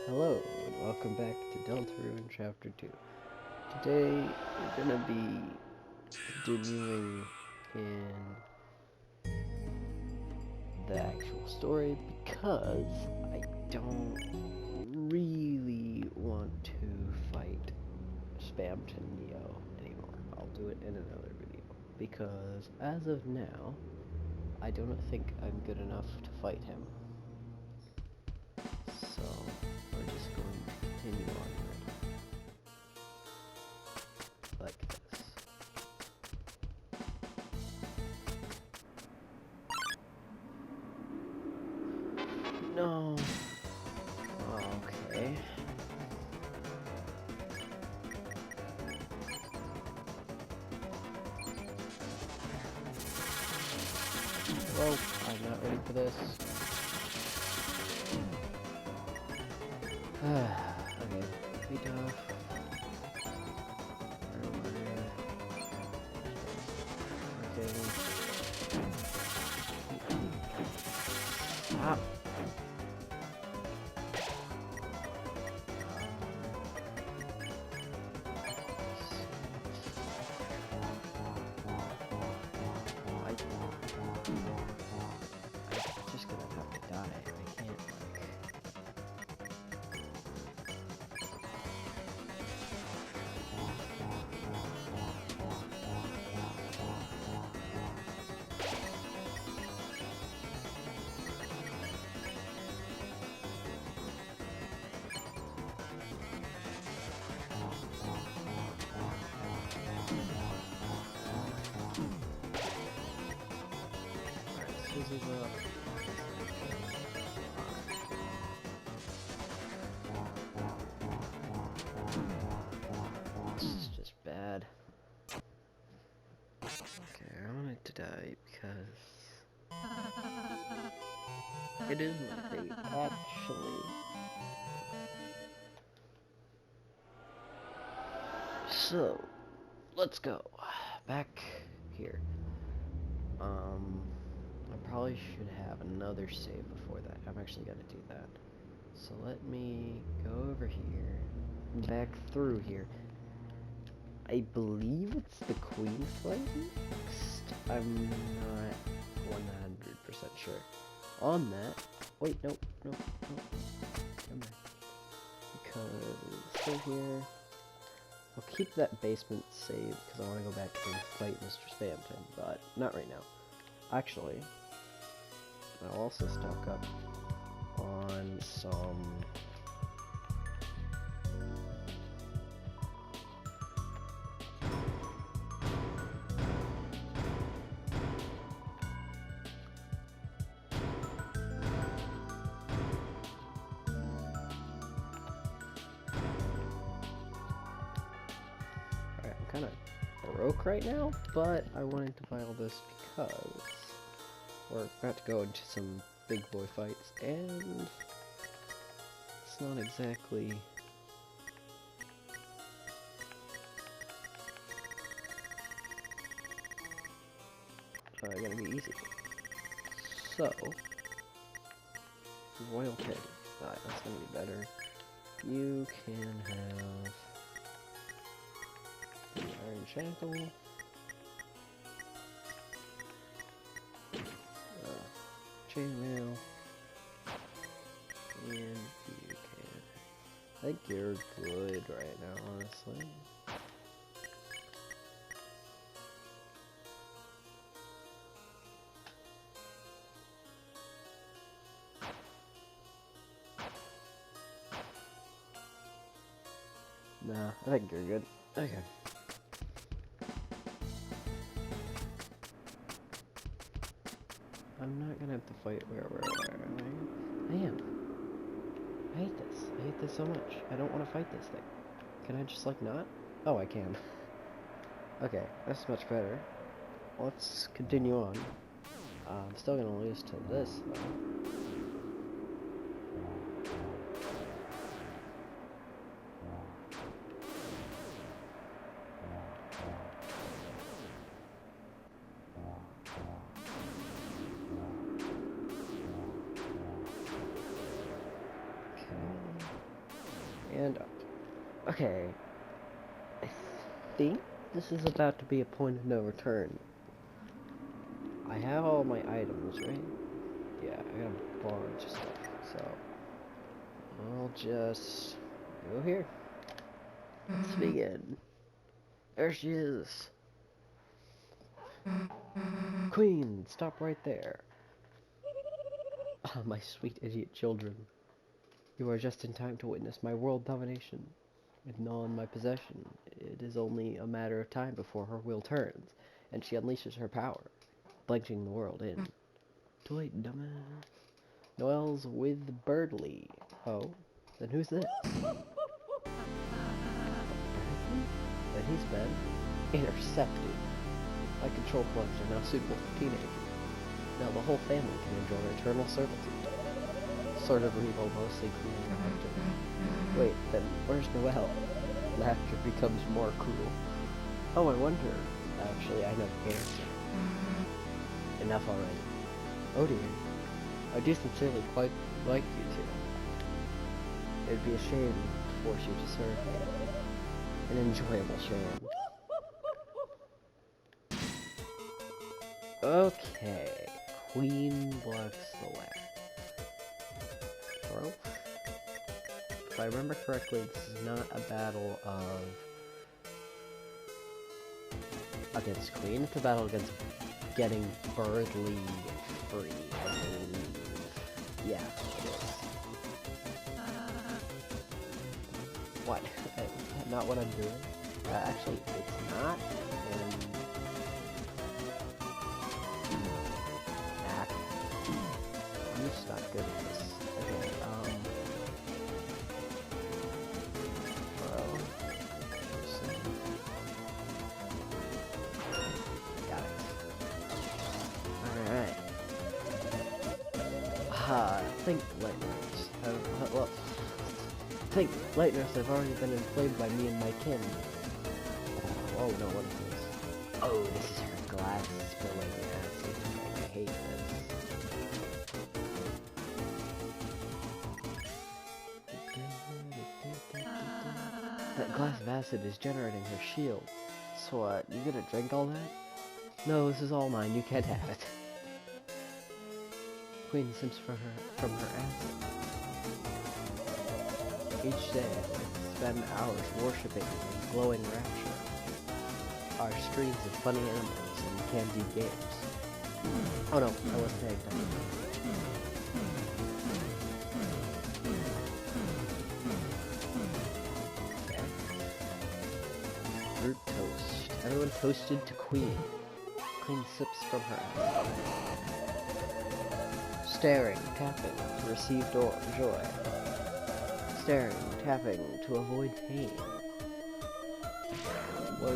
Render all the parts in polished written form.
Hello, and welcome back to Deltarune Chapter 2. Today, we're gonna be continuing in the actual story because I don't really want to fight Spamton Neo anymore. I'll do it in another video because as of now, I do not think I'm good enough to fight him. So, we're just going to continue onward like this. No. Okay. Well, I'm not ready for this. Okay, feet off. Okay. Stop. I'm just gonna have to die. I can't, scissors up. This is just bad. Okay, I wanted to die because it is my fate, actually. So, let's go. Back here. I probably should have another save before that. I'm actually gonna do that. So let me go over here, back through here. I believe it's the queen fight next. I'm not 100% sure on that. Wait, nope. Come back. Because still here. I'll keep that basement saved because I want to go back and fight Mr. Spamton, but not right now. Actually, I'll also stock up on some kind of broke right now, but I wanted to buy all this because we're about to go into some big boy fights, and it's not exactly gonna be easy. So, Royal King. Alright, that's gonna be better. You can have the Iron Shackle. Chainmail. And you can. I think you're good right now, honestly. Nah, I think you're good. Okay. I'm not gonna have to fight where I am. I hate this. I hate this so much. I don't want to fight this thing. Can I just, like, not? Oh, I can. Okay, that's much better. Let's continue on. I'm still gonna lose to this, though. And, okay, I think this is about to be a point of no return. I have all my items, right? Yeah, I got a bunch of stuff, so I'll just go here. Let's begin. There she is. Queen, stop right there. Ah, my sweet idiot children. You are just in time to witness my world domination. With Null in my possession, it is only a matter of time before her wheel turns, and she unleashes her power, plunging the world in. Too late, dumbass. Noel's with Birdly. Oh, then who's this? Then he's been intercepted. My control points are now suitable for teenagers. Now the whole family can enjoy eternal servitude. Sort of evil, mostly clean character. Wait, then where's Noel? Laughter becomes more cruel. Oh, I wonder. Actually, I know the answer. Enough already. Oh dear. I do sincerely quite like you two. It'd be a shame to force you to serve me. An enjoyable shame. Okay. Queen blocks the way. Bro? If I remember correctly, this is not a battle of against Queen, it's a battle against getting Birdly free, I believe. Yeah, it is. What? Not what I'm doing? Actually, it's not, and... I'm just not good at this. Okay, bro. Got it. Alright. Think lightners have, well, think lightners have already been inflamed by me and my kin. Oh no, what is this? Oh, this is her glass spilling acid. I hate this. That glass of acid is generating her shield. So what, you gonna drink all that? No, this is all mine, you can't have it. Queen sips from her acid. Each day, I spend hours worshipping in glowing rapture. Our streams of funny animals and candied games. Oh no, I wasn't paying attention. Okay. Fruit toast. Everyone toasted to Queen. Queen sips from her acid. Staring, tapping, to receive joy. Staring, tapping, to avoid pain. Whoa.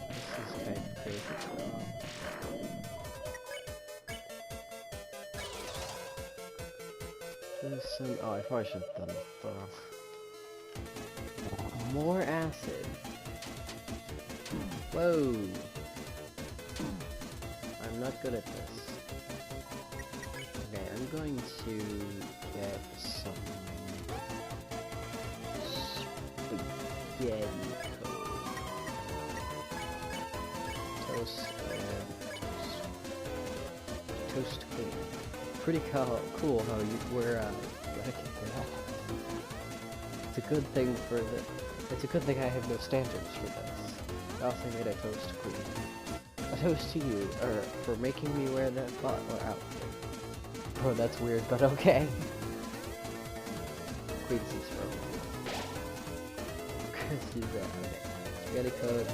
This is kind of crazy. Oh, I probably should have done the throw. More acid. Whoa. I'm not good at this. Okay, I'm going to get some spaghetti code. Toast and toast. Toast Queen. Pretty cool how we're gonna kick her out. It's a good thing for the. It's a good thing I have no standards for this. I also made a toast Queen. A toast to you, for making me wear that outfit. Bro, that's weird, but okay. Queen sees from Chris is that. Okay. Spaghetti code.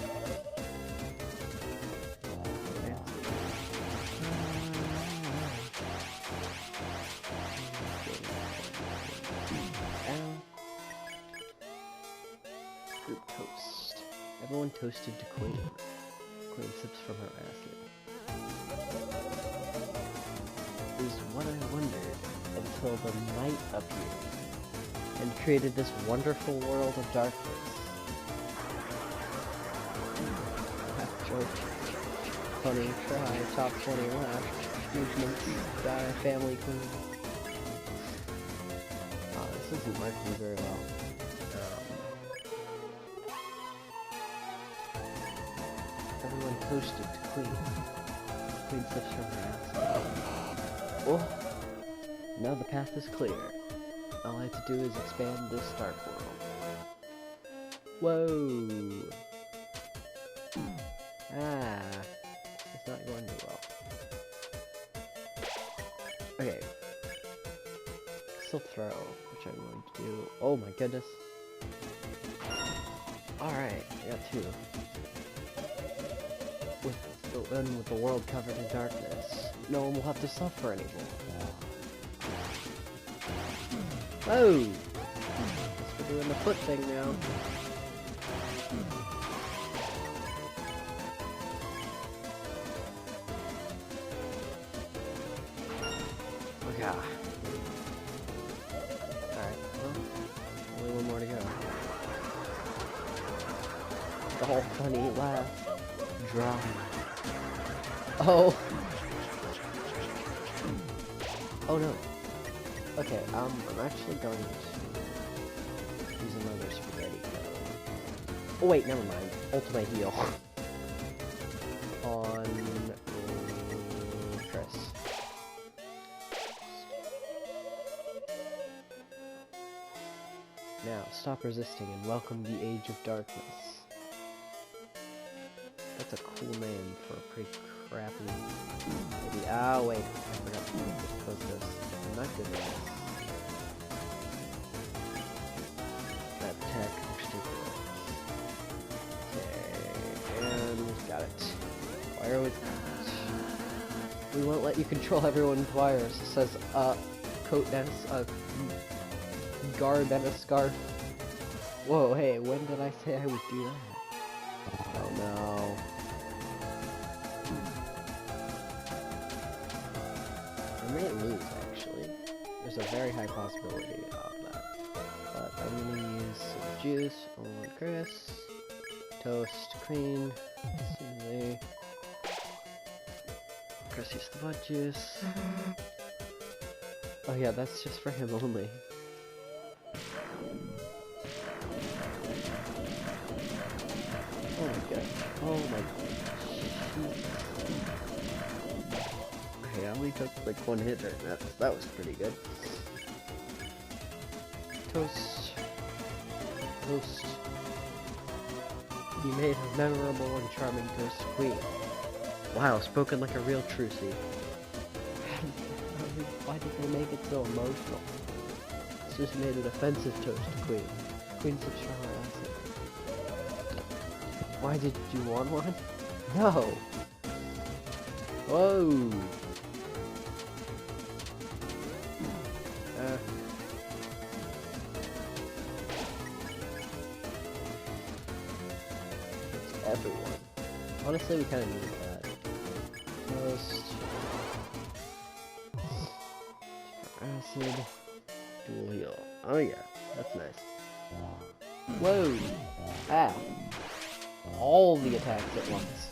Group toast. Everyone toasted to Queen. Queen sips from her acid. Is what I wondered until the night appeared and created this wonderful world of darkness. Joke. Funny try, top 20 laugh. Maintenance guy, family queen. This isn't working very well. Everyone toasted to Queen. Queen slips from her ass. Oh! Now the path is clear. All I have to do is expand this dark world. Whoa! Ah, it's not going too well. Okay. Silk throw, which I'm going to do. Oh my goodness. Alright, I got two. With the world covered in darkness, no one will have to suffer anymore. Oh! Guess we're doing the foot thing now. Okay. Alright, well, only one more to go. The whole funny laugh. Dry. Oh! Oh no. Okay, I'm actually going to use another spaghetti cone. Oh wait, never mind. Ultimate heal. On Chris. Now, stop resisting and welcome the Age of Darkness. That's a cool name for a pretty crappy maybe. Ah, wait. I forgot to close this. I'm not good at this. That tech looks ridiculous. Okay, and got it. Wire with that. We won't let you control everyone with wires. It says, coat and a garb and a scarf. Whoa, hey, when did I say I would do that? Oh no. I may lose, actually. There's a very high possibility of that. But I'm gonna use some juice on Chris. Toast, Queen. Susie. Chris used the bud juice. Oh yeah, that's just for him only. Oh my god. Oh my god. Okay, I only took like one hit there. That was pretty good. Toast. Toast. You made a memorable and charming toast to Queen. Wow, spoken like a real trucie. Why did they make it so emotional? It's just made an offensive toast to Queen. Queen's such a harassment. Why did you want one? No! Whoa! It's everyone. Honestly, we kinda need that. Toast. Acid. Dual heal. Oh yeah, that's nice. Whoa! Ah! All the attacks at once.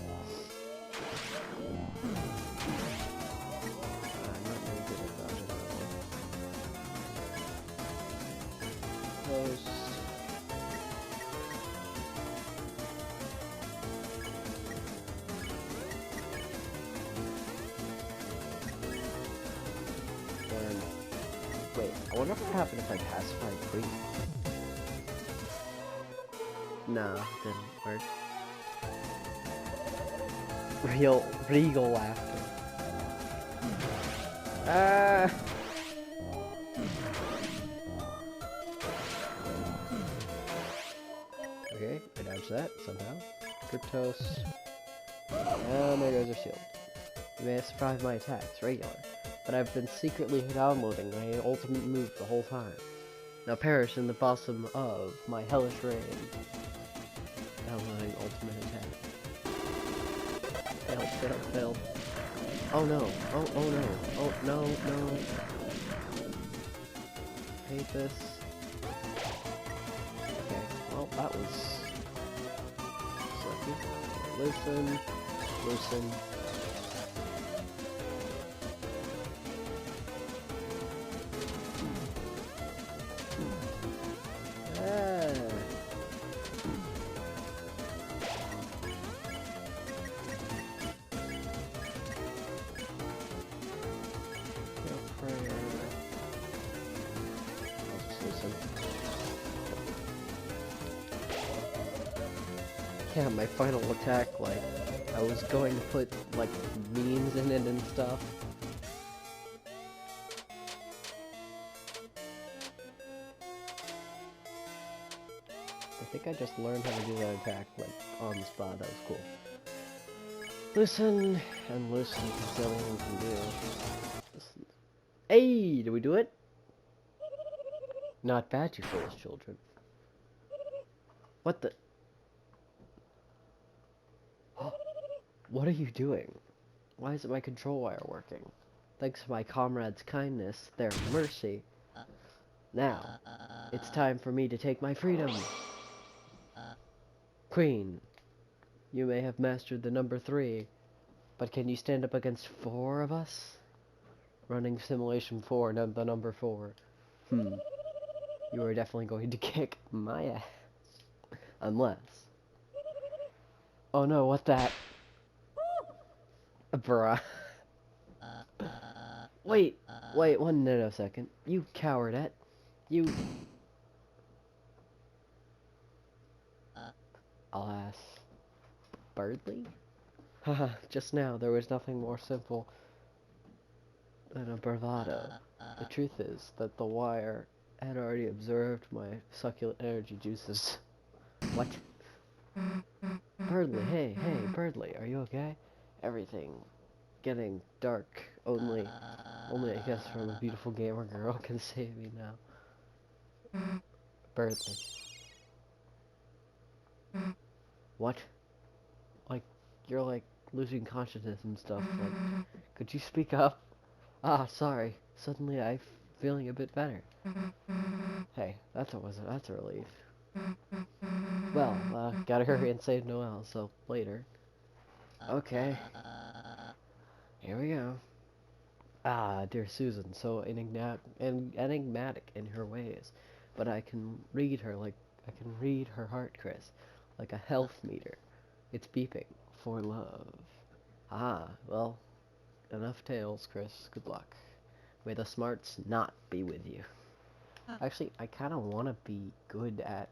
I'm not very good at dodging that one. Toast. And wait, I wonder what happened if I pacified Queen. No, didn't work. Regal laughter. Ah! Okay, I dodged that somehow. Cryptos. And there goes our shield. You may have survived my attacks, regular, but I've been secretly downloading my ultimate move the whole time. Now perish in the bosom of my hellish reign. Downloading ultimate attack. Failed, failed, failed. Oh no. Oh no. Oh no, no. Hate this. Okay, well that was sucky. Loosen. Loosen. Yeah, my final attack, like, I was going to put, like, memes in it and stuff. I think I just learned how to do that attack, like, on the spot. That was cool. Listen, and listen, because the only thing we can do. Listen. Hey, did we do it? Not bad, you foolish children. What the? What are you doing? Why isn't my control wire working? Thanks to my comrade's kindness, their mercy. Now, it's time for me to take my freedom. Queen, you may have mastered the number 3, but can you stand up against 4 of us? Running simulation 4, the number 4. You are definitely going to kick my ass. Unless... Oh no, what that? Bruh. Wait, 1 nanosecond. You cowardette. You... Alas. Birdly? Haha, just now there was nothing more simple than a bravado. The truth is that the wire had already absorbed my succulent energy juices. What? Birdly, hey, Birdly, are you okay? Everything getting dark. Only I guess from a beautiful gamer girl can save me now. Birdly. What? Like, you're like losing consciousness and stuff. Like, could you speak up? Ah, sorry. Suddenly I'm feeling a bit better. Hey, that's a relief. Well, gotta hurry and save Noelle, so later. Okay. Here we go. Ah, dear Susan, so enigmatic in her ways. But I can read her heart, Chris. Like a health meter. It's beeping. For love. Ah, well, enough tales, Chris. Good luck. May the smarts not be with you. Actually, I kind of want to be good at...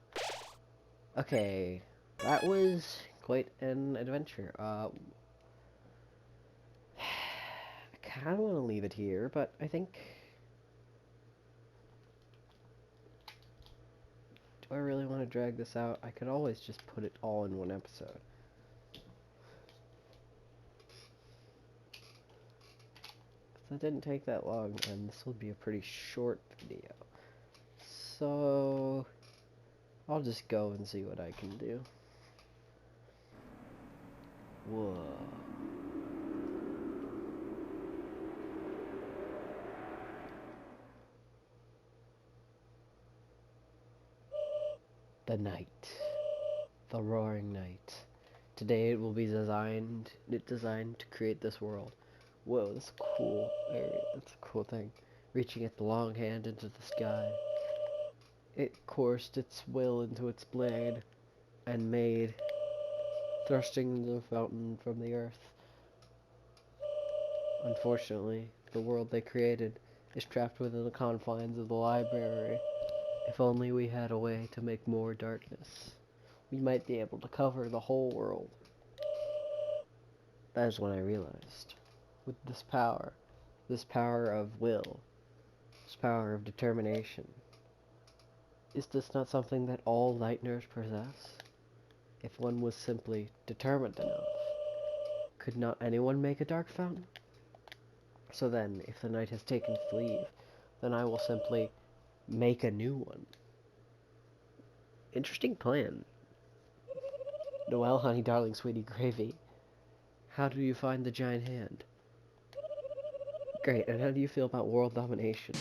Okay, that was quite an adventure. I kind of want to leave it here, but I think... Do I really want to drag this out? I could always just put it all in one episode. That didn't take that long, and this will be a pretty short video. So... I'll just go and see what I can do. Whoa. The night. The roaring night. Today it will be designed to create this world. Whoa, that's cool. That's a cool thing. Reaching it the long hand into the sky. It coursed its will into its blade, and made, thrusting the fountain from the earth. Unfortunately, the world they created is trapped within the confines of the library. If only we had a way to make more darkness, we might be able to cover the whole world. That is when I realized, with this power of will, this power of determination, is this not something that all Lightners possess? If one was simply determined enough, could not anyone make a dark fountain? So then, if the night has taken its leave, then I will simply make a new one. Interesting plan. Noelle, honey, darling, sweetie, gravy. How do you find the giant hand? Great, and how do you feel about world domination?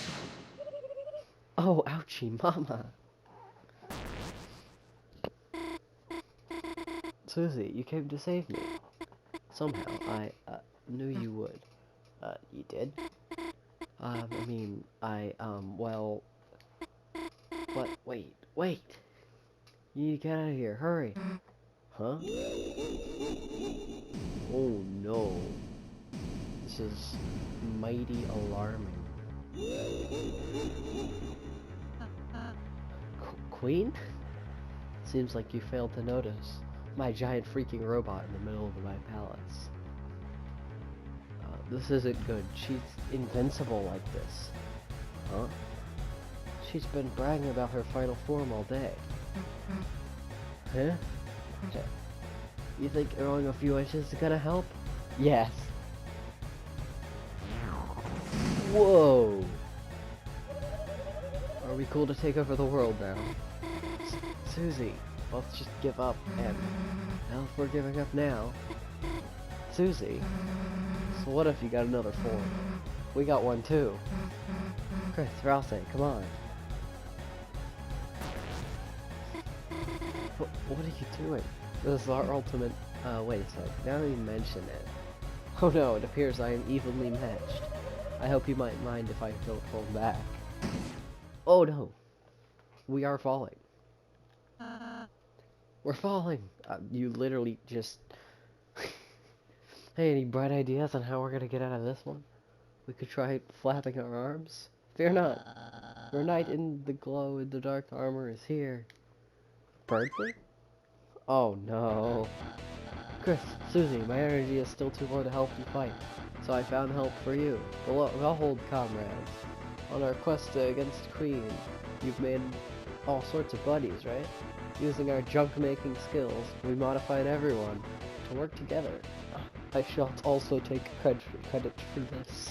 Oh, ouchie, mama. Susie, you came to save me. Somehow, I knew you would. You did? Well... What? Wait! You need to get out of here, hurry! Huh? Oh no. This is mighty alarming. Queen? Seems like you failed to notice my giant freaking robot in the middle of my palace. This isn't good. She's invincible like this. Huh? She's been bragging about her final form all day. Huh? You think growing a few inches is gonna help? Yes. Whoa! Are we cool to take over the world now? Susie, let's just give up, and well, if we're giving up now... Susie, so what if you got another form? We got one too. Chris, Rouse, come on. What are you doing? This is our ultimate... wait a sec. Now that you mention it... Oh no, it appears I am evenly matched. I hope you might mind if I don't hold back. Oh no! We are falling. We're falling! You literally just... Hey, any bright ideas on how we're gonna get out of this one? We could try flapping our arms? Fear not! Your knight in the glow-in-the-dark armor is here. Birdly? Oh no. Chris, Susie, my energy is still too low to help you fight, so I found help for you. Behold, comrades. On our quest against Queen, you've made all sorts of buddies, right? Using our junk-making skills, we modified everyone to work together. I shall also take credit for this.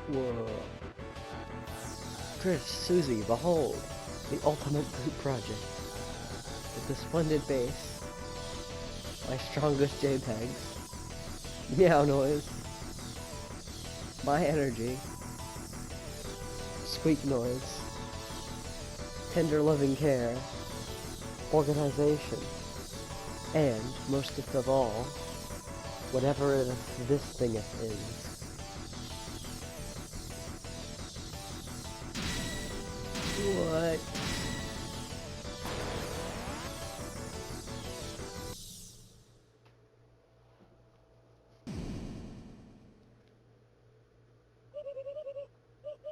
Whoa. Chris, Susie, behold, the ultimate group project. With the splendid bass, my strongest JPEGs, meow noise, my energy, squeak noise, tender loving care, organization, and, most of all, whatever this thing is. What?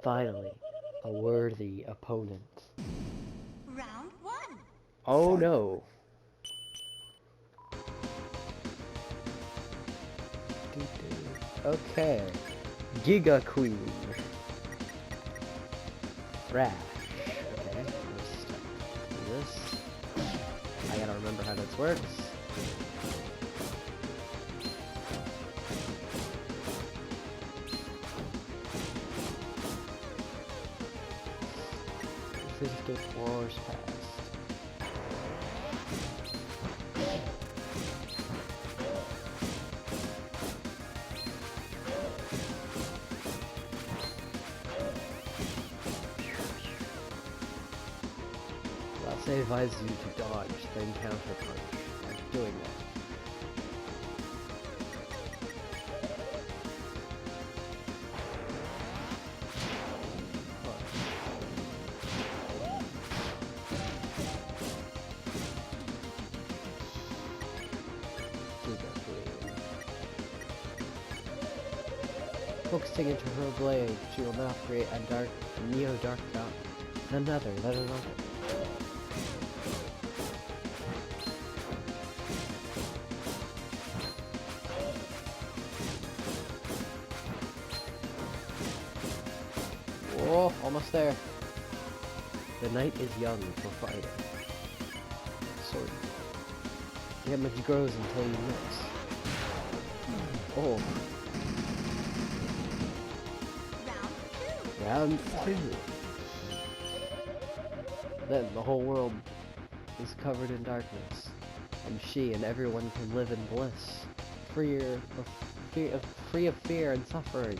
Finally, a worthy opponent. Round one. Oh no. Okay. Giga Queen. Thrash. Okay, let's do this. I gotta remember how this works. Physical floors passed. Let's say advise you to dodge, then counter punch. I'm doing that. Focusing into her blade, she will now create a neo-dark dot. Another, then another. Whoa, almost there. The night is young for fighting. Sort of. Damage grows until you miss. Oh. Round 2. Then the whole world is covered in darkness, and she and everyone can live in bliss, free of fear and suffering.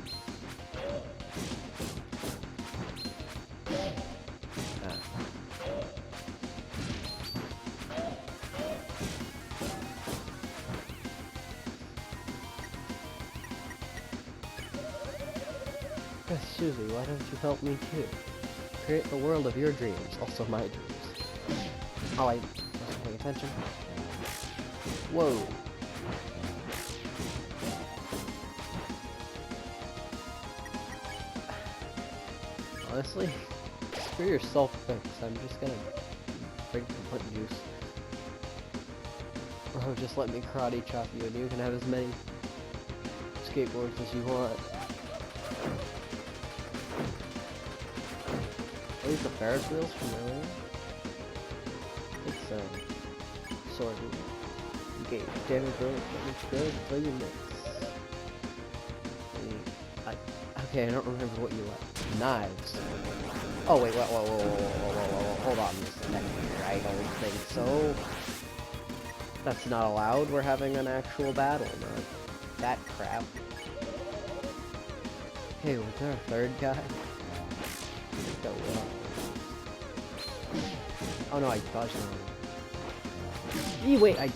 Susie, why don't you help me too? Create the world of your dreams, also my dreams. Oh, I wasn't paying attention. Whoa. Honestly, screw your self-fix. I'm just gonna drink complete juice. Bro, just let me karate chop you and you can have as many skateboards as you want. Are these the Ferris wheels from earlier? It's sword. Engage. Damage roll. Damage good. Play your mix. Okay, I don't remember what you like. Knives. Oh wait, whoa, hold on a second here. I don't think so. That's not allowed. We're having an actual battle, not that crap. Hey, was there a third guy? Oh no, I dodged him. Wait, yeah, I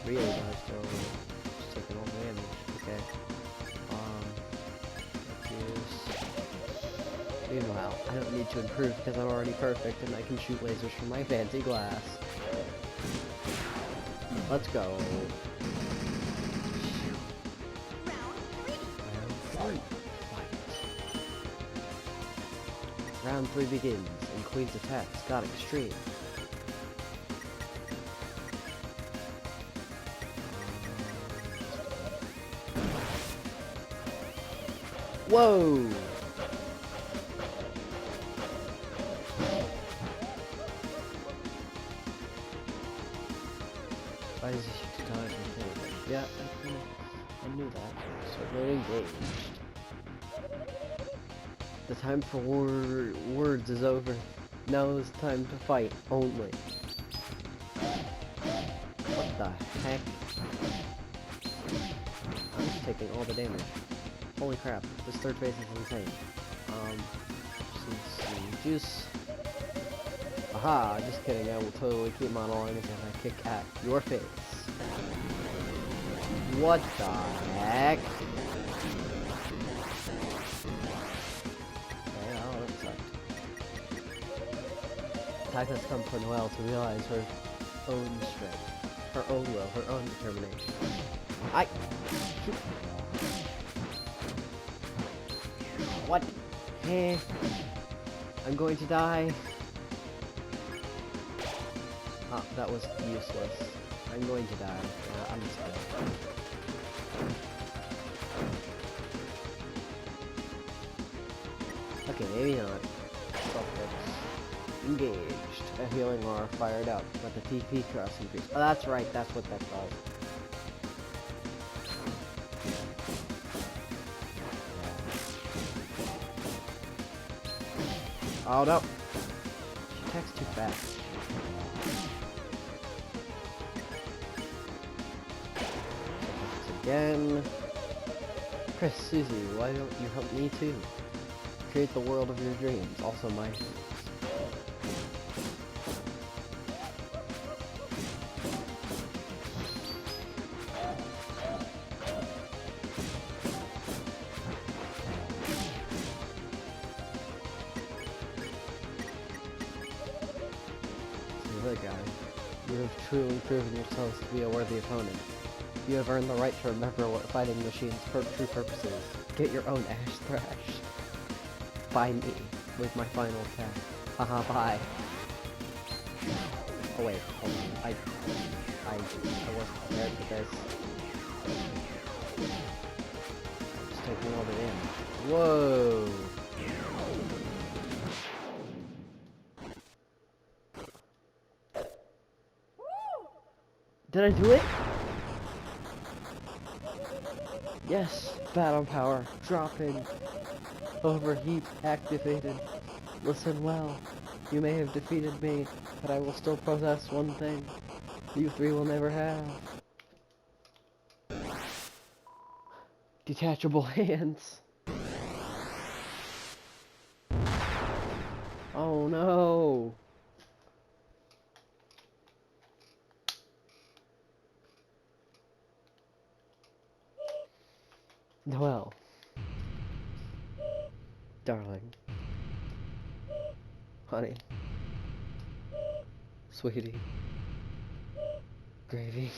really dodged him. Just taking all the damage. Okay. Meanwhile, I don't need to improve because I'm already perfect and I can shoot lasers from my fancy glass. Let's go. Round 3. Fight. Round 3 begins, and Queen's attacks got extreme. Whoa! Why is he dodge before? Yeah, I knew that. So we're engaged. The time for words is over. Now it's time to fight, only. What the heck? I'm just taking all the damage. Holy crap, this third phase is insane. Some juice. Aha, just kidding, I will totally keep monologuing as I kick at your face. What the heck? Okay, oh, that sucked. Time has come for Noelle to realize her own strength, her own will, her own determination. What? Eh. I'm going to die. Oh, that was useless. I'm going to die. I'm just dead. Okay, maybe not. Self-fix. Engaged. A healing aura fired up, but the TP cost increased. Oh, that's right. That's what that does. Oh no! She attacks too fast. Again. Chris, Susie, why don't you help me too? Create the world of your dreams, also mine. The guy. You have truly proven yourselves to be a worthy opponent. You have earned the right to remember what fighting machines' true purpose is. Get your own ash thrashed. By me, with my final attack. Haha, bye. Oh wait, hold on. I wasn't prepared for this. I'm just taking all the damage. Whoa! Did I do it? Yes, battle power, dropping. Overheat activated. Listen well. You may have defeated me, but I will still possess one thing. You three will never have. Detachable hands. Oh no. Noelle. Darling. Honey. Sweetie. Gravy.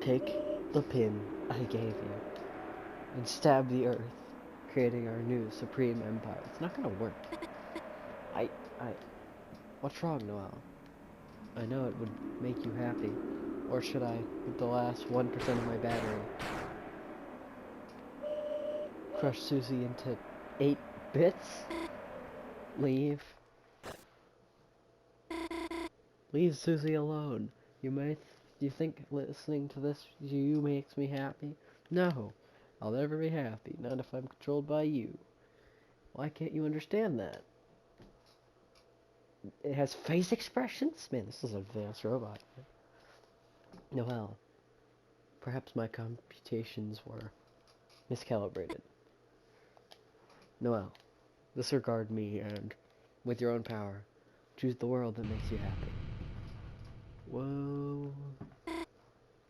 Take the pin I gave you and stab the earth, creating our new supreme empire. It's not gonna work. What's wrong, Noel? I know it would make you happy. Or should I, with the last 1% of my battery, crush Susie into 8 bits? Leave. Leave Susie alone. You think listening to this to you makes me happy? No. I'll never be happy, not if I'm controlled by you. Why can't you understand that? It has face expressions? Man, this is an advanced robot. Noel, perhaps my computations were miscalibrated. Noel, disregard me and, with your own power, choose the world that makes you happy. Whoa.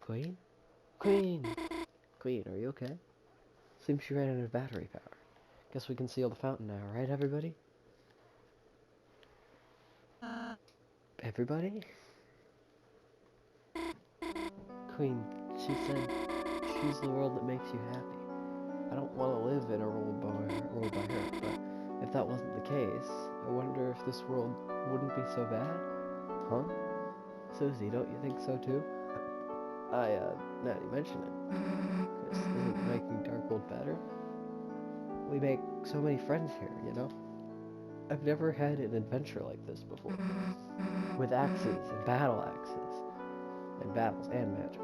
Queen? Queen! Queen, are you okay? Seems she ran out of battery power. Guess we can seal the fountain now, right everybody? Everybody? Queen, she said, choose the world that makes you happy. I don't want to live in a world by her, but if that wasn't the case, I wonder if this world wouldn't be so bad? Huh? Susie, don't you think so too? Now you mention it. Isn't making Dark World better? We make so many friends here, you know? I've never had an adventure like this before. With axes and battle axes. And battles and magic.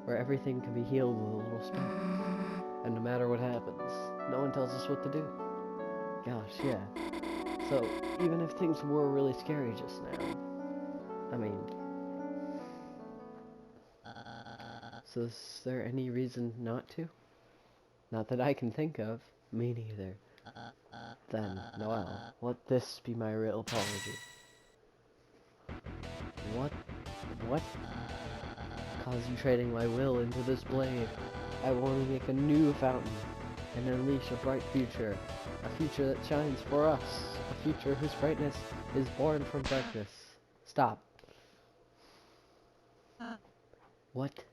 Where everything can be healed with a little spell. And no matter what happens, no one tells us what to do. Gosh, yeah. So, even if things were really scary just now, I mean... So is there any reason not to? Not that I can think of. Me neither. Then, Noel, let this be my real apology. What? Concentrating my will into this blade, I want to make a new fountain and unleash a bright future. A future that shines for us. A future whose brightness is born from darkness. Stop. What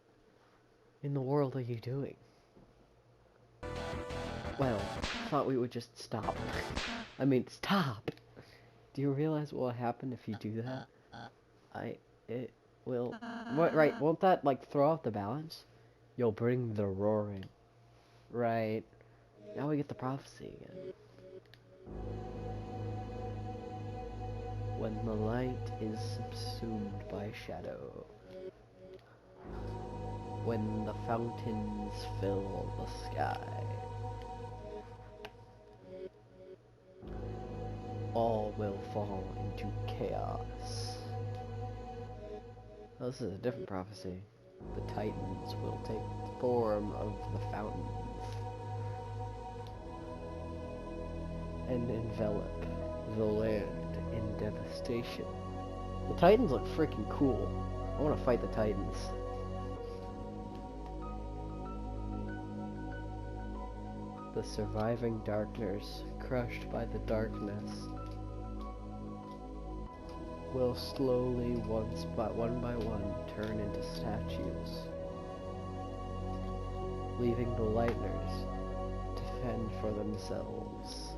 in the world are you doing? Well, I thought we would just stop. I mean, stop! Do you realize what will happen if you do that? It will... What, right, won't that, like, throw off the balance? You'll bring the roaring. Right. Now we get the prophecy again. When the light is subsumed by shadow. When the fountains fill the sky. All will fall into chaos. Oh, this is a different prophecy. The Titans will take the form of the fountains and envelop the land in devastation. The Titans look freaking cool. I want to fight the Titans. The surviving darkness, crushed by the darkness, will slowly, one by one, turn into statues, leaving the Lightners to fend for themselves,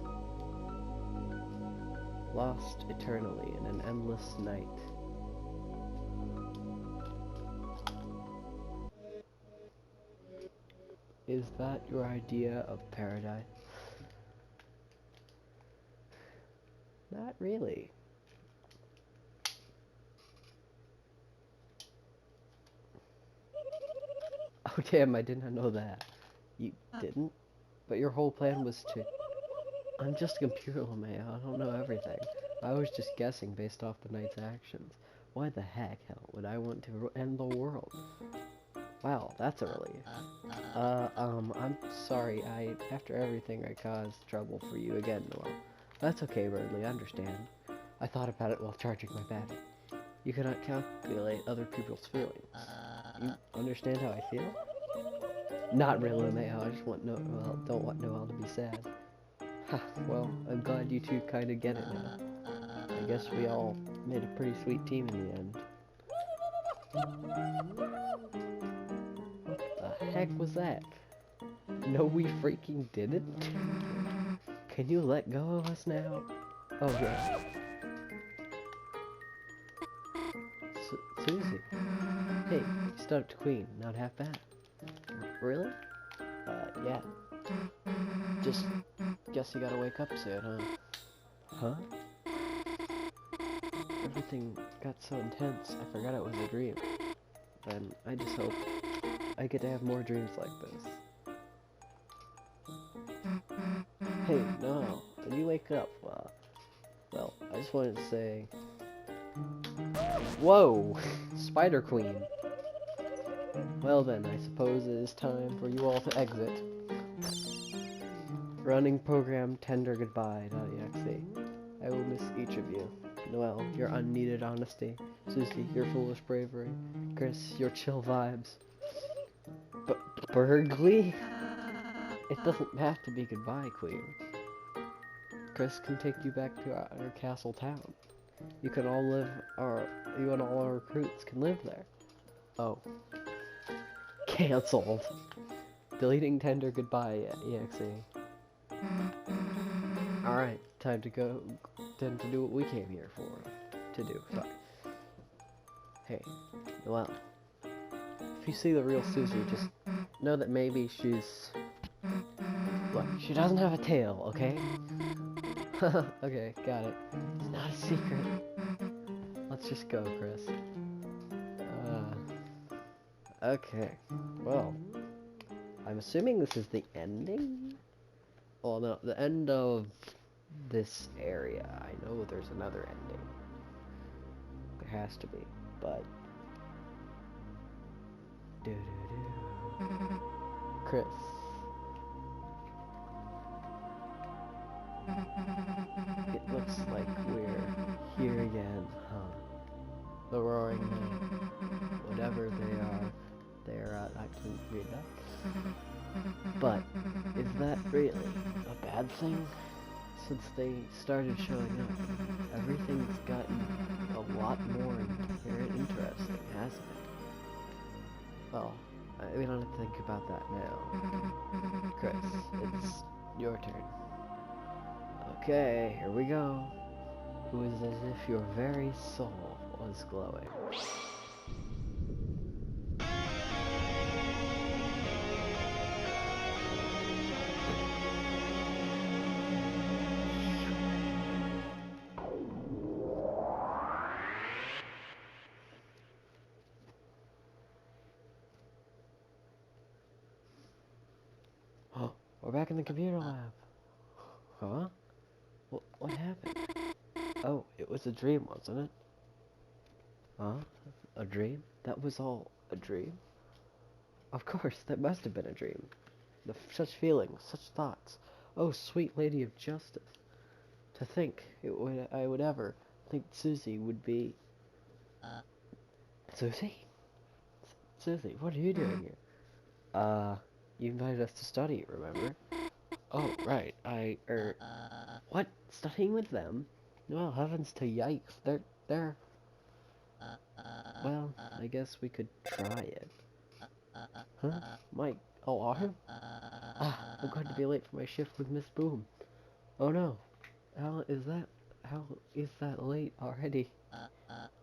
lost eternally in an endless night. Is that your idea of paradise? Not really. Oh damn, I did not know that. You didn't? But your whole plan was to... I'm just a computer, LeMayo. I don't know everything. I was just guessing based off the knight's actions. Why the heck, hell, would I want to end the world? Wow, that's a relief. I'm sorry, after everything I caused trouble for you again, Noel. That's okay, Bradley, I understand. I thought about it while charging my battery. You cannot calculate other people's feelings. You understand how I feel? Not really, Mayo. I just want don't want Noel to be sad. Ha, well, I'm glad you two kind of get it now. I guess we all made a pretty sweet team in the end. What the heck was that? No, we freaking didn't? Can you let go of us now? Oh, yeah. Susie. Hey, you stumped Queen. Not half bad. Really? Yeah. Just guess you gotta wake up soon, huh? Huh? Everything got so intense, I forgot it was a dream. And I just hope I get to have more dreams like this. Hey, no. When you wake up, well, I just wanted to say... Whoa! Spider Queen. Well then, I suppose it is time for you all to exit. Running program tender goodbye.exe. I will miss each of you. Noelle, your unneeded honesty. Susie, your foolish bravery. Chris, your chill vibes. But Bergley? It doesn't have to be goodbye, Queen. Chris can take you back to our castle town. You and all our recruits can live there. Oh. Cancelled. Deleting tender goodbye.exe. Alright, time to go. Time to do what we came here for. Sorry. Hey, Noelle. If you see the real Susie, just know that maybe she's... Look, she doesn't have a tail, okay? Okay, got it. It's not a secret. Let's just go, Chris. Okay. Well, I'm assuming this is the ending? Oh, no, the end of this area. I know there's another ending. There has to be, but... Chris. It looks like we're here again, huh? The Roaring Mill. Whatever I couldn't read that. But, is that really a bad thing? Since they started showing up, everything's gotten a lot more interesting, hasn't it? Well, we don't have to think about that now. Chris, it's your turn. Okay, here we go. It was as if your very soul was glowing. Oh, we're back in the computer lab. Huh? What happened? Oh, it was a dream, wasn't it? Huh? A dream? That was all a dream? Of course, that must have been a dream. Such feelings, such thoughts. Oh, sweet lady of justice. To think I would ever think Susie would be... Susie? Susie, what are you doing here? You invited us to study, remember? Oh, right, what? Studying with them? Well, heavens to yikes, they're... Well, I guess we could try it. Huh? My alarm? I'm going to be late for my shift with Miss Boom. Oh no. How is that late already?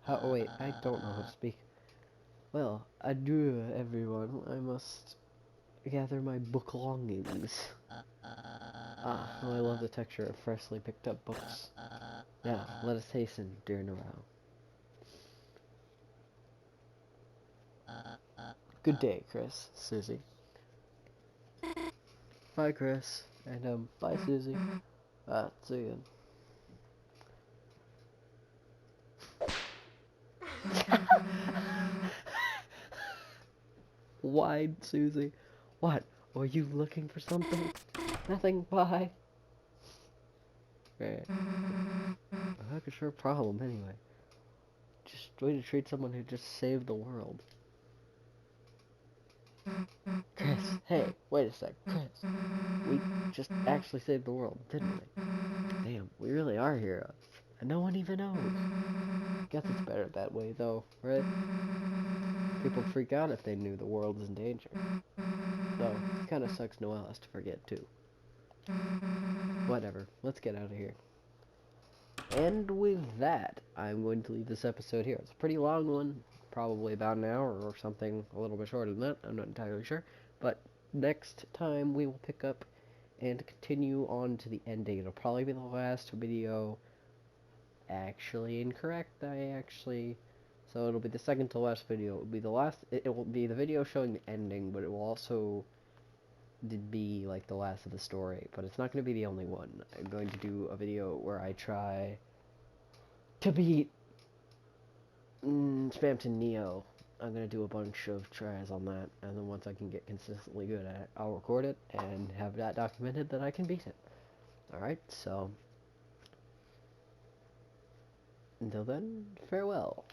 Oh wait, I don't know how to speak. Well, adieu everyone. I must gather my belongings. Oh, I love the texture of freshly picked up books. Now, let us hasten, dear Noelle. Good day, Chris, Susie. Bye, Chris. And, bye, Susie. See you. Why, Susie? What? Were you looking for something? Nothing, bye. Right. Heck is your problem, anyway? Just way to treat someone who just saved the world. Chris, hey, wait a sec, Chris. We just actually saved the world, didn't we? Damn, we really are heroes. And no one even knows. Guess it's better that way, though, right? People freak out if they knew the world was in danger. Though, it kinda sucks Noelle has to forget, too. Whatever, let's get out of here. And with that, I'm going to leave this episode here. It's a pretty long one, probably about an hour or something a little bit shorter than that. I'm not entirely sure. But next time we will pick up and continue on to the ending. It'll probably be the last video. Actually, incorrect. So it'll be the second to last video. It'll be the last. It will be the video showing the ending, but it will also be like the last of the story. But it's not going to be the only one. I'm going to do a video where I try to beat Spamton Neo. I'm going to do a bunch of tries on that, and then once I can get consistently good at it, I'll record it and have that documented that I can beat it. Alright, so until then, farewell.